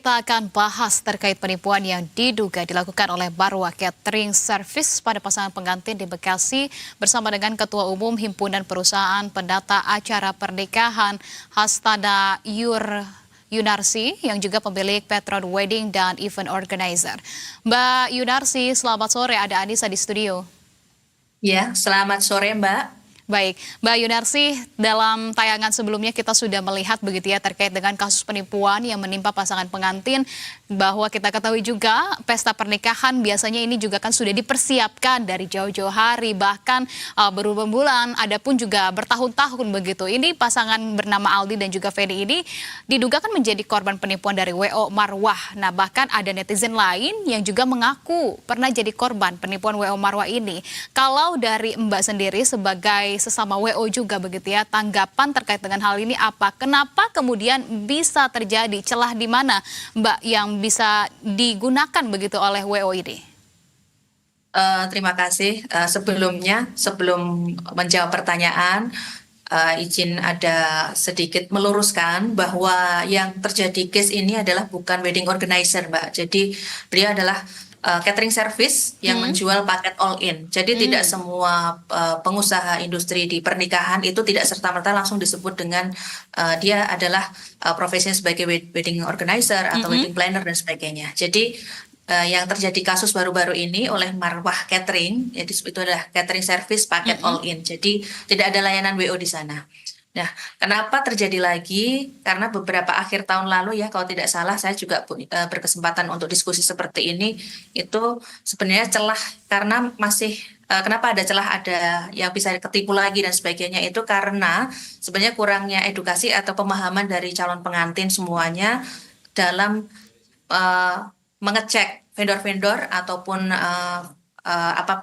Kita akan bahas terkait penipuan yang diduga dilakukan oleh Marwah Catering Service pada pasangan pengantin di Bekasi bersama dengan Ketua Umum Himpunan Perusahaan Pendata Acara Pernikahan Hastada Yunarsi yang juga pemilik Petron Wedding dan Event Organizer. Mbak Yunarsi, selamat sore. Ada Anissa di studio. Ya, selamat sore Mbak. Baik, Mbak Yunarsi, dalam tayangan sebelumnya kita sudah melihat begitu ya terkait dengan kasus penipuan yang menimpa pasangan pengantin, bahwa kita ketahui juga pesta pernikahan biasanya ini juga kan sudah dipersiapkan dari jauh-jauh hari, bahkan berbulan-bulan, ada pun juga bertahun-tahun begitu. Ini pasangan bernama Aldi dan juga Feni ini diduga kan menjadi korban penipuan dari WO Marwah. Nah, bahkan ada netizen lain yang juga mengaku pernah jadi korban penipuan WO Marwah ini. Kalau dari Mbak sendiri sebagai sesama WO juga begitu ya, tanggapan terkait dengan hal ini apa? Kenapa kemudian bisa terjadi, celah di mana Mbak yang bisa digunakan begitu oleh WO ini? Terima kasih. Sebelum menjawab pertanyaan, izin ada sedikit meluruskan bahwa yang terjadi case ini adalah bukan wedding organizer, Mbak. Jadi beliau adalah catering service yang menjual paket all in. Jadi tidak semua pengusaha industri di pernikahan itu tidak serta-merta langsung disebut dengan dia adalah profesinya sebagai wedding organizer atau wedding planner dan sebagainya. Jadi yang terjadi kasus baru-baru ini oleh Marwah Catering, jadi itu adalah catering service paket all in. Jadi tidak ada layanan WO di sana. Nah, kenapa terjadi lagi? Karena beberapa akhir tahun lalu ya, kalau tidak salah, saya juga berkesempatan untuk diskusi seperti ini. Itu sebenarnya celah karena masih kenapa ada celah, ada yang bisa ketipu lagi dan sebagainya, itu karena sebenarnya kurangnya edukasi atau pemahaman dari calon pengantin semuanya dalam mengecek vendor-vendor ataupun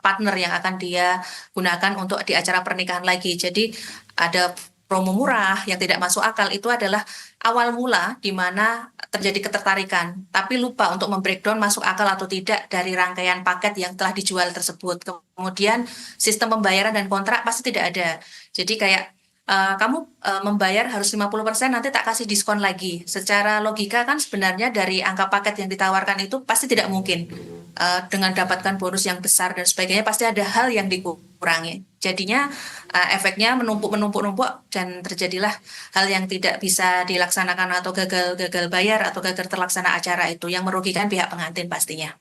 partner yang akan dia gunakan untuk di acara pernikahan lagi. Jadi ada promo murah yang tidak masuk akal, itu adalah awal mula di mana terjadi ketertarikan, tapi lupa untuk membreakdown masuk akal atau tidak dari rangkaian paket yang telah dijual tersebut. Kemudian sistem pembayaran dan kontrak pasti tidak ada. Jadi kayak kamu membayar harus 50%, nanti tak kasih diskon lagi. Secara logika kan sebenarnya dari angka paket yang ditawarkan itu pasti tidak mungkin dengan dapatkan bonus yang besar dan sebagainya, pasti ada hal yang dikurangi. Jadinya efeknya menumpuk dan terjadilah hal yang tidak bisa dilaksanakan atau gagal bayar atau gagal terlaksana acara itu yang merugikan pihak pengantin pastinya.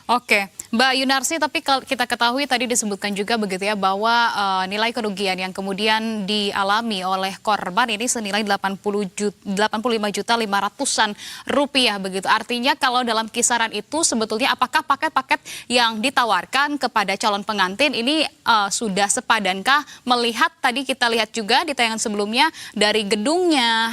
Oke, Mbak Yunarsi, tapi kalau kita ketahui tadi disebutkan juga begitu ya bahwa nilai kerugian yang kemudian dialami oleh korban ini senilai 85.500.000-an rupiah begitu. Artinya kalau dalam kisaran itu sebetulnya apakah paket-paket yang ditawarkan kepada calon pengantin ini sudah sepadankah, melihat tadi kita lihat juga di tayangan sebelumnya dari gedungnya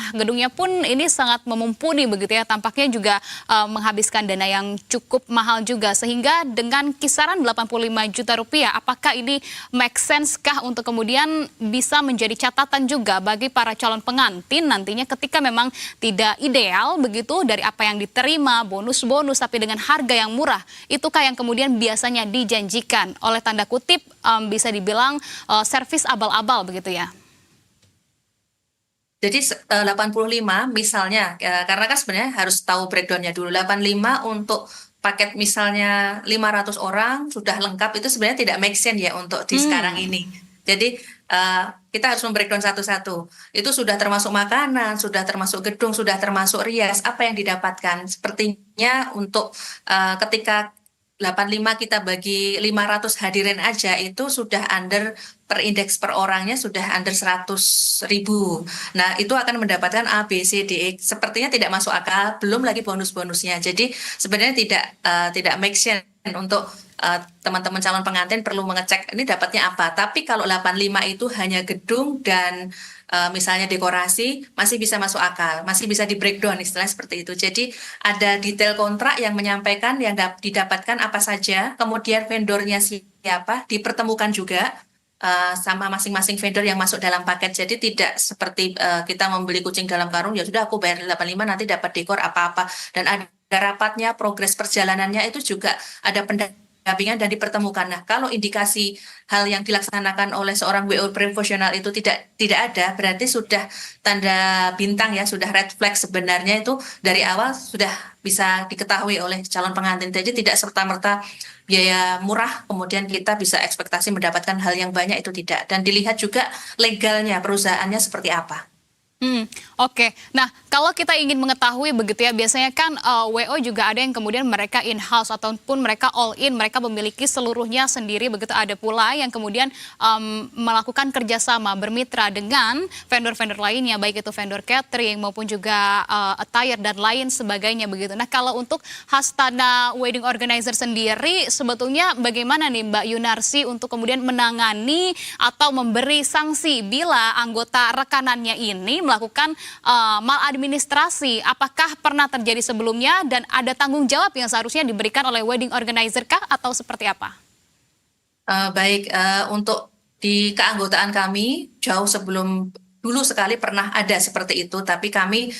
pun ini sangat memumpuni begitu ya, tampaknya juga menghabiskan dana yang cukup mahal juga, sehingga dengan kisaran 85 juta rupiah, apakah ini make sense kah untuk kemudian bisa menjadi catatan juga bagi para calon pengantin nantinya ketika memang tidak ideal begitu dari apa yang diterima, bonus-bonus tapi dengan harga yang murah, itukah yang kemudian biasanya dijanjikan oleh tanda kutip bisa dibilang servis abal-abal begitu ya? Jadi 85 misalnya, karena kan sebenarnya harus tahu breakdownnya dulu. 85 untuk paket misalnya 500 orang sudah lengkap, itu sebenarnya tidak make sense ya untuk di sekarang ini. Jadi kita harus membreakdown satu-satu. Itu sudah termasuk makanan, sudah termasuk gedung, sudah termasuk rias. Apa yang didapatkan? Sepertinya untuk ketika 85 kita bagi 500 hadirin aja itu sudah under per indeks per orangnya sudah under 100.000. Nah, itu akan mendapatkan A, B, C, D, E. Sepertinya tidak masuk akal, belum lagi bonus-bonusnya. Jadi sebenarnya tidak make sense untuk teman-teman calon pengantin perlu mengecek ini dapatnya apa. Tapi kalau 85 itu hanya gedung dan misalnya dekorasi, masih bisa masuk akal, masih bisa di breakdown istilahnya seperti itu. Jadi ada detail kontrak yang menyampaikan yang didapatkan apa saja, kemudian vendornya siapa, dipertemukan juga sama masing-masing vendor yang masuk dalam paket. Jadi tidak seperti kita membeli kucing dalam karung, ya sudah aku bayar 85 nanti dapat dekor apa-apa. Dan ada rapatnya, progres perjalanannya itu juga ada pendampingan pendampingan dan dipertemukan. Nah, kalau indikasi hal yang dilaksanakan oleh seorang WO profesional itu tidak ada, berarti sudah tanda bintang ya, sudah red flag sebenarnya itu dari awal sudah bisa diketahui oleh calon pengantin. Jadi tidak serta-merta biaya murah, kemudian kita bisa ekspektasi mendapatkan hal yang banyak, itu tidak. Dan dilihat juga legalnya perusahaannya seperti apa. Oke. Nah, kalau kita ingin mengetahui begitu ya, biasanya kan WO juga ada yang kemudian mereka in-house ataupun mereka all in, mereka memiliki seluruhnya sendiri begitu. Ada pula yang kemudian melakukan kerjasama bermitra dengan vendor-vendor lainnya, baik itu vendor catering maupun juga attire dan lain sebagainya begitu. Nah, kalau untuk Hastana Wedding Organizer sendiri, sebetulnya bagaimana nih Mbak Yunarsi untuk kemudian menangani atau memberi sanksi bila anggota rekanannya ini melakukan maladministrasi? Apakah pernah terjadi sebelumnya dan ada tanggung jawab yang seharusnya diberikan oleh wedding organizer kah atau seperti apa? Baik, untuk di keanggotaan kami jauh sebelum dulu sekali pernah ada seperti itu, tapi kami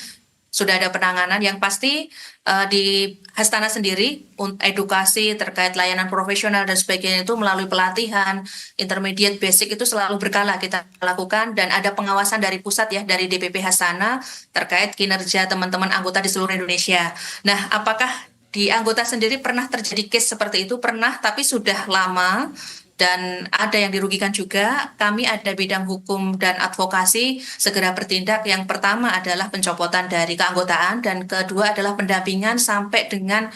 sudah ada penanganan yang pasti. Di Hastana sendiri edukasi terkait layanan profesional dan sebagainya itu melalui pelatihan intermediate basic itu selalu berkala kita lakukan, dan ada pengawasan dari pusat ya, dari DPP Hastana terkait kinerja teman-teman anggota di seluruh Indonesia. Nah, apakah di anggota sendiri pernah terjadi case seperti itu? Pernah, tapi sudah lama dan ada yang dirugikan juga. Kami ada bidang hukum dan advokasi, segera bertindak. Yang pertama adalah pencopotan dari keanggotaan, dan kedua adalah pendampingan sampai dengan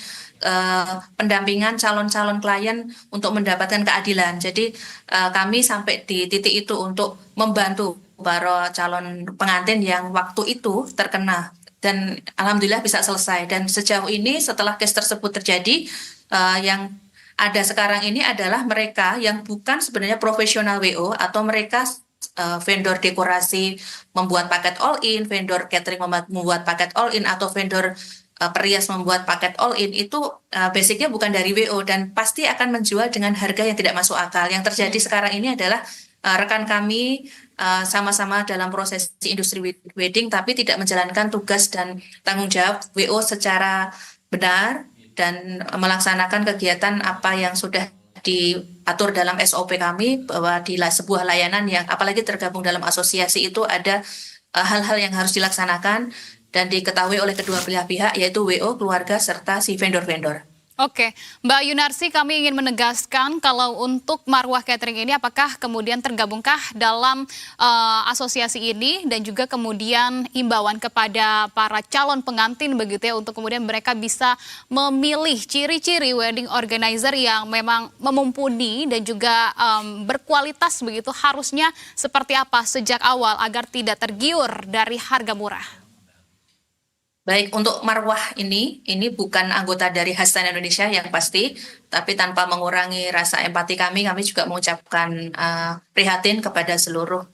pendampingan calon-calon klien untuk mendapatkan keadilan. Jadi kami sampai di titik itu untuk membantu para calon pengantin yang waktu itu terkena, dan alhamdulillah bisa selesai. Dan sejauh ini setelah case tersebut terjadi, yang ada sekarang ini adalah mereka yang bukan sebenarnya profesional WO, atau mereka vendor dekorasi membuat paket all in, vendor catering membuat paket all in, atau vendor perias membuat paket all in. Itu basicnya bukan dari WO dan pasti akan menjual dengan harga yang tidak masuk akal. Yang terjadi sekarang ini adalah rekan kami sama-sama dalam proses industri wedding tapi tidak menjalankan tugas dan tanggung jawab WO secara benar dan melaksanakan kegiatan apa yang sudah diatur dalam SOP kami, bahwa di sebuah layanan yang apalagi tergabung dalam asosiasi itu ada hal-hal yang harus dilaksanakan dan diketahui oleh kedua belah pihak, yaitu WO, keluarga, serta si vendor-vendor. Oke, Mbak Yunarsi, kami ingin menegaskan kalau untuk Marwah Catering ini apakah kemudian tergabungkah dalam asosiasi ini, dan juga kemudian imbauan kepada para calon pengantin begitu ya, untuk kemudian mereka bisa memilih ciri-ciri wedding organizer yang memang memumpuni dan juga berkualitas begitu, harusnya seperti apa sejak awal agar tidak tergiur dari harga murah. Baik, untuk Marwah ini bukan anggota dari Hastana Indonesia yang pasti, tapi tanpa mengurangi rasa empati kami juga mengucapkan prihatin kepada seluruh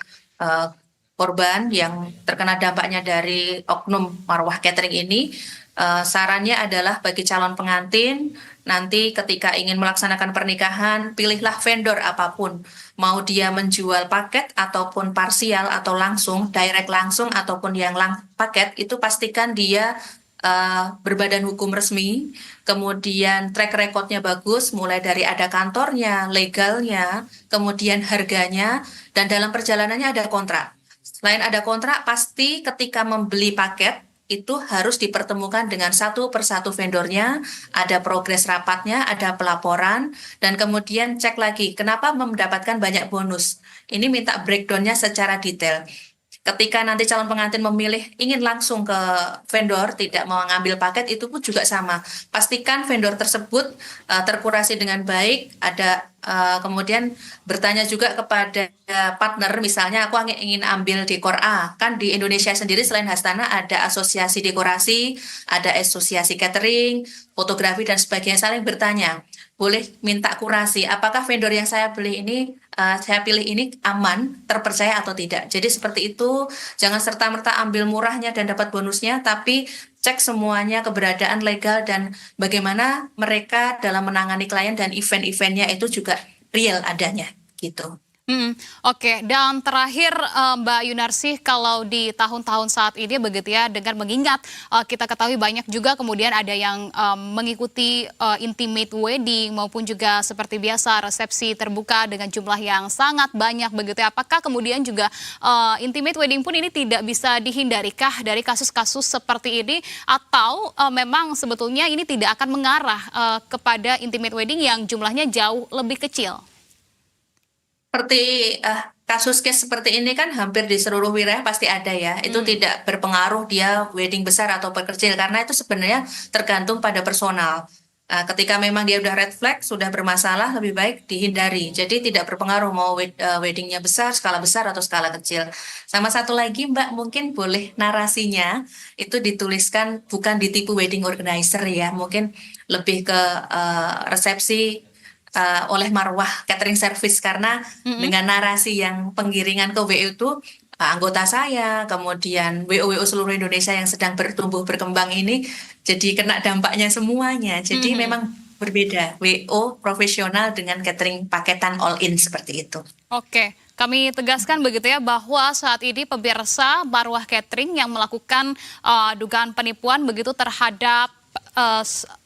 korban yang terkena dampaknya dari oknum Marwah Catering ini. Sarannya adalah bagi calon pengantin, nanti ketika ingin melaksanakan pernikahan, pilihlah vendor apapun. Mau dia menjual paket ataupun parsial atau langsung, direct langsung ataupun yang paket, itu pastikan dia berbadan hukum resmi, kemudian track recordnya bagus, mulai dari ada kantornya, legalnya, kemudian harganya, dan dalam perjalanannya ada kontrak. Selain ada kontrak, pasti ketika membeli paket, itu harus dipertemukan dengan satu persatu vendornya, ada progres rapatnya, ada pelaporan, dan kemudian cek lagi kenapa mendapatkan banyak bonus. Ini minta breakdown-nya secara detail. Ketika nanti calon pengantin memilih ingin langsung ke vendor, tidak mau ngambil paket, itu pun juga sama. Pastikan vendor tersebut terkurasi dengan baik, ada kemudian bertanya juga kepada partner, misalnya aku ingin ambil dekor A, kan di Indonesia sendiri selain Hastana ada asosiasi dekorasi, ada asosiasi catering, fotografi dan sebagainya, saling bertanya. Boleh minta kurasi, apakah vendor yang saya saya pilih ini aman, terpercaya atau tidak. Jadi seperti itu, jangan serta-merta ambil murahnya dan dapat bonusnya, tapi cek semuanya keberadaan legal dan bagaimana mereka dalam menangani klien dan event-eventnya itu juga real adanya gitu. Oke, dan terakhir Mbak Yunarsih, kalau di tahun-tahun saat ini begitu ya, dengan mengingat kita ketahui banyak juga kemudian ada yang mengikuti intimate wedding maupun juga seperti biasa resepsi terbuka dengan jumlah yang sangat banyak begitu ya. Apakah kemudian juga intimate wedding pun ini tidak bisa dihindarikah dari kasus-kasus seperti ini, atau memang sebetulnya ini tidak akan mengarah kepada intimate wedding yang jumlahnya jauh lebih kecil? Seperti kasus case seperti ini kan hampir di seluruh wilayah pasti ada ya. Itu tidak berpengaruh dia wedding besar atau kecil karena itu sebenarnya tergantung pada personal. Ketika memang dia udah red flag, sudah bermasalah, lebih baik dihindari. Jadi tidak berpengaruh mau weddingnya besar, skala besar atau skala kecil. Sama satu lagi Mbak, mungkin boleh narasinya itu dituliskan bukan ditipu wedding organizer ya. Mungkin lebih ke resepsi oleh Marwah Catering Service karena dengan narasi yang penggiringan ke WO itu anggota saya, kemudian WO-WO seluruh Indonesia yang sedang bertumbuh berkembang ini jadi kena dampaknya semuanya. Jadi memang berbeda WO profesional dengan catering paketan all in seperti itu. Oke, kami tegaskan begitu ya bahwa saat ini pemirsa Marwah Catering yang melakukan dugaan penipuan begitu terhadap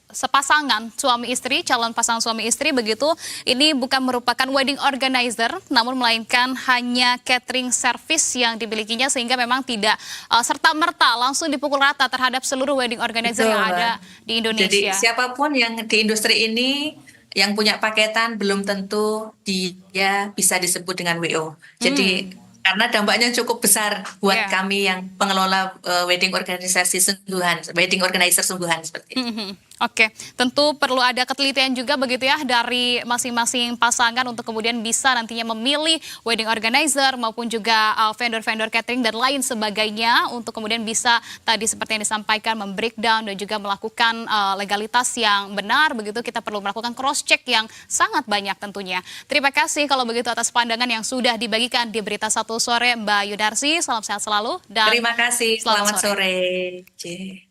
sepasangan suami istri, calon pasangan suami istri begitu, ini bukan merupakan wedding organizer, namun melainkan hanya catering service yang dimilikinya, sehingga memang tidak serta-merta langsung dipukul rata terhadap seluruh wedding organizer Betul, yang Mbak. ada di Jadi Indonesia. siapapun yang di industri ini yang punya paketan belum tentu dia bisa disebut dengan WO. Jadi karena dampaknya cukup besar buat Ya. kami yang pengelola wedding organisasi sungguhan, wedding organizer sungguhan seperti itu. Oke, tentu perlu ada ketelitian juga begitu ya dari masing-masing pasangan untuk kemudian bisa nantinya memilih wedding organizer maupun juga vendor-vendor catering dan lain sebagainya untuk kemudian bisa tadi seperti yang disampaikan membreakdown dan juga melakukan legalitas yang benar begitu. Kita perlu melakukan cross check yang sangat banyak tentunya. Terima kasih kalau begitu atas pandangan yang sudah dibagikan di Berita Satu Sore Mbak Yunarsih. Salam sehat selalu dan Terima kasih, selamat selamat sore.